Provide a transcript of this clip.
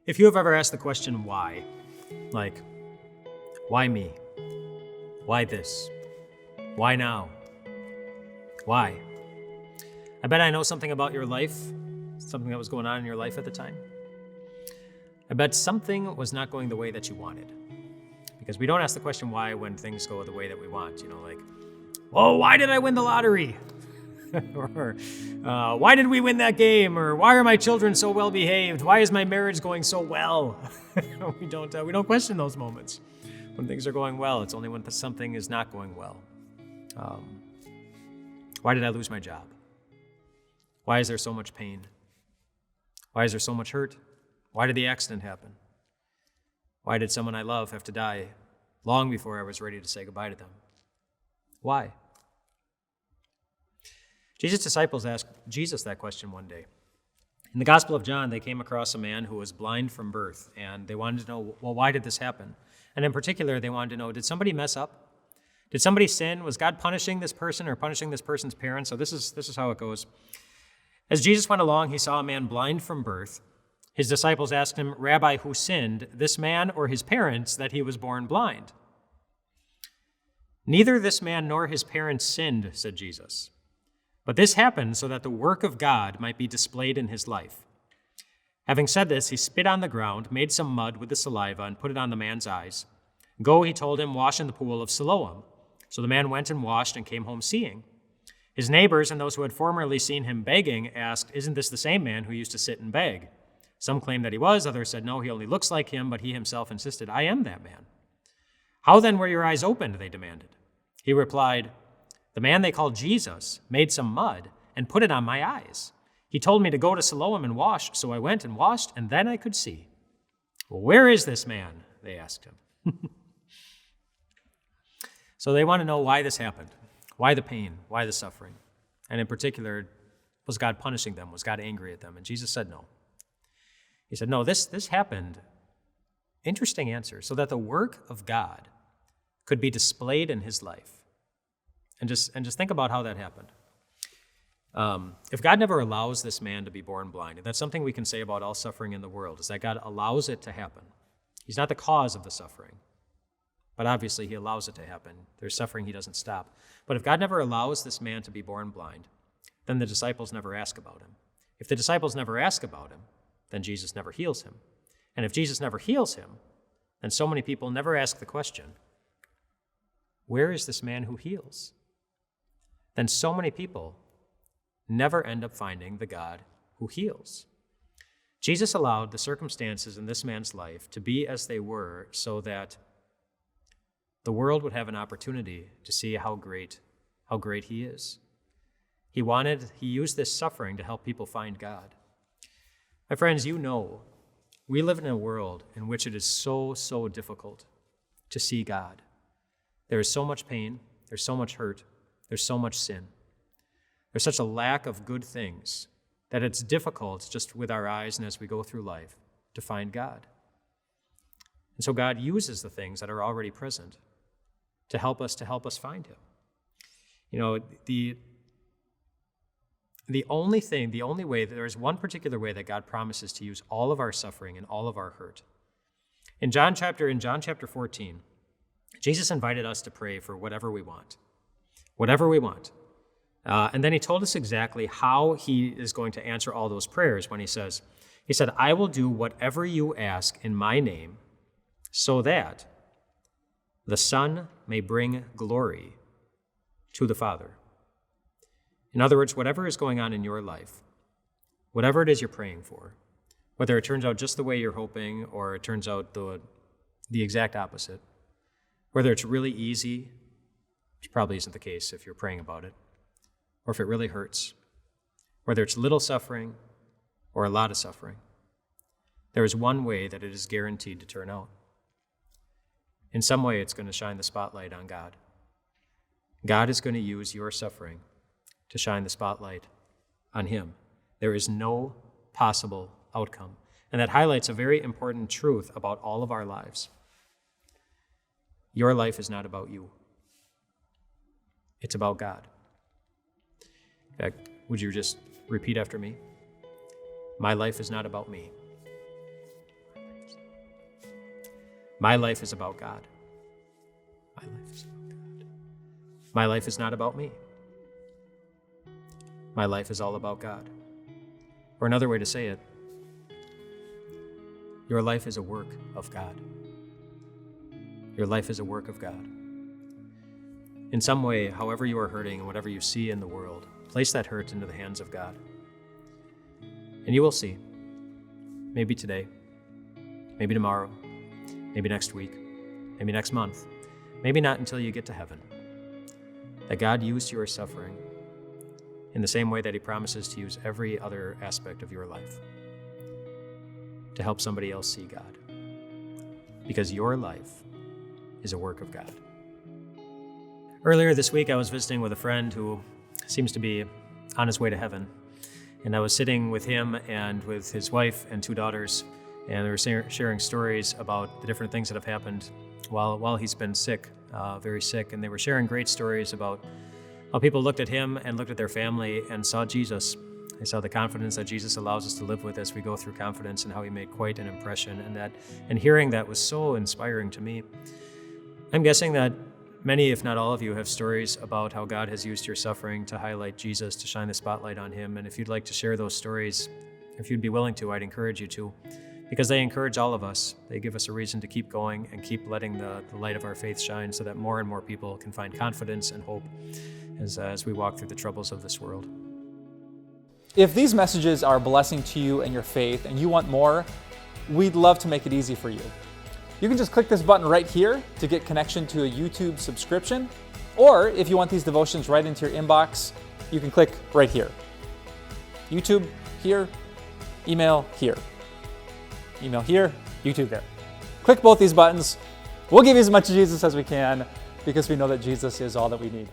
If you have ever asked the question why, like, why me? Why this? Why now? Why? I bet I know something about your life, something that was going on in your life at the time. I bet something was not going the way that you wanted. Because we don't ask the question why when things go the way that we want. Like, oh, why did I win the lottery? Or why did we win that game? Or why are my children so well behaved? Why is my marriage going so well? We don't question those moments when things are going well. It's only when something is not going well. Why did I lose my job? Why is there so much pain? Why is there so much hurt? Why did the accident happen? Why did someone I love have to die long before I was ready to say goodbye to them? Why? Jesus' disciples asked Jesus that question one day. In the Gospel of John, they came across a man who was blind from birth, and they wanted to know, well, why did this happen? And in particular, they wanted to know, did somebody mess up? Did somebody sin? Was God punishing this person or punishing this person's parents? So this is how it goes. As Jesus went along, he saw a man blind from birth. His disciples asked him, Rabbi, who sinned, this man or his parents, that he was born blind? Neither this man nor his parents sinned, said Jesus. But this happened so that the work of God might be displayed in his life. Having said this, he spit on the ground, made some mud with the saliva, and put it on the man's eyes. Go, he told him, wash in the pool of Siloam. So the man went and washed and came home seeing. His neighbors and those who had formerly seen him begging asked, Isn't this the same man who used to sit and beg? Some claimed that he was, others said, No, he only looks like him, but he himself insisted, I am that man. How then were your eyes opened? They demanded. He replied, The man they called Jesus made some mud and put it on my eyes. He told me to go to Siloam and wash, so I went and washed, and then I could see. Well, where is this man? They asked him. So they want to know why this happened. Why the pain? Why the suffering? And in particular, was God punishing them? Was God angry at them? And Jesus said no. He said, no, this happened. Interesting answer. So that the work of God could be displayed in his life. And just think about how that happened. If God never allows this man to be born blind, and that's something we can say about all suffering in the world, is that God allows it to happen. He's not the cause of the suffering, but obviously he allows it to happen. There's suffering he doesn't stop. But if God never allows this man to be born blind, then the disciples never ask about him. If the disciples never ask about him, then Jesus never heals him. And if Jesus never heals him, then so many people never ask the question, where is this man who heals? Then so many people never end up finding the God who heals. Jesus allowed the circumstances in this man's life to be as they were so that the world would have an opportunity to see how great he is. He used this suffering to help people find God. My friends, we live in a world in which it is so, so difficult to see God. There is so much pain, there's so much hurt, there's so much sin. There's such a lack of good things that it's difficult just with our eyes and as we go through life to find God. And so God uses the things that are already present to help us find him. The only way, there is one particular way that God promises to use all of our suffering and all of our hurt. In John chapter 14, Jesus invited us to pray for whatever we want. Whatever we want. And then he told us exactly how he is going to answer all those prayers when he said, I will do whatever you ask in my name so that the Son may bring glory to the Father. In other words, whatever is going on in your life, whatever it is you're praying for, whether it turns out just the way you're hoping or it turns out the exact opposite, whether it's really easy, which probably isn't the case if you're praying about it, or if it really hurts, whether it's little suffering or a lot of suffering, there is one way that it is guaranteed to turn out. In some way, it's going to shine the spotlight on God. God is going to use your suffering to shine the spotlight on him. There is no possible outcome. And that highlights a very important truth about all of our lives. Your life is not about you. It's about God. In fact, would you just repeat after me? My life is not about me. My life is about God. My life is about God. My life is not about me. My life is all about God. Or another way to say it, your life is a work of God. Your life is a work of God. In some way, however you are hurting and whatever you see in the world, place that hurt into the hands of God. And you will see, maybe today, maybe tomorrow, maybe next week, maybe next month, maybe not until you get to heaven, that God used your suffering in the same way that He promises to use every other aspect of your life to help somebody else see God. Because your life is a work of God. Earlier this week, I was visiting with a friend who seems to be on his way to heaven. And I was sitting with him and with his wife and 2 daughters, and they were sharing stories about the different things that have happened while he's been sick, very sick. And they were sharing great stories about how people looked at him and looked at their family and saw Jesus. They saw the confidence that Jesus allows us to live with as we go through confidence, and how He made quite an impression. And hearing that was so inspiring to me. I'm guessing that many, if not all of you, have stories about how God has used your suffering to highlight Jesus, to shine the spotlight on Him. And if you'd like to share those stories, if you'd be willing to, I'd encourage you to, because they encourage all of us. They give us a reason to keep going and keep letting the light of our faith shine, so that more and more people can find confidence and hope as we walk through the troubles of this world. If these messages are a blessing to you and your faith, and you want more, we'd love to make it easy for you. You can just click this button right here to get connection to a YouTube subscription. Or if you want these devotions right into your inbox, you can click right here. YouTube here, email here. Email here, YouTube there. Click both these buttons. We'll give you as much Jesus as we can, because we know that Jesus is all that we need.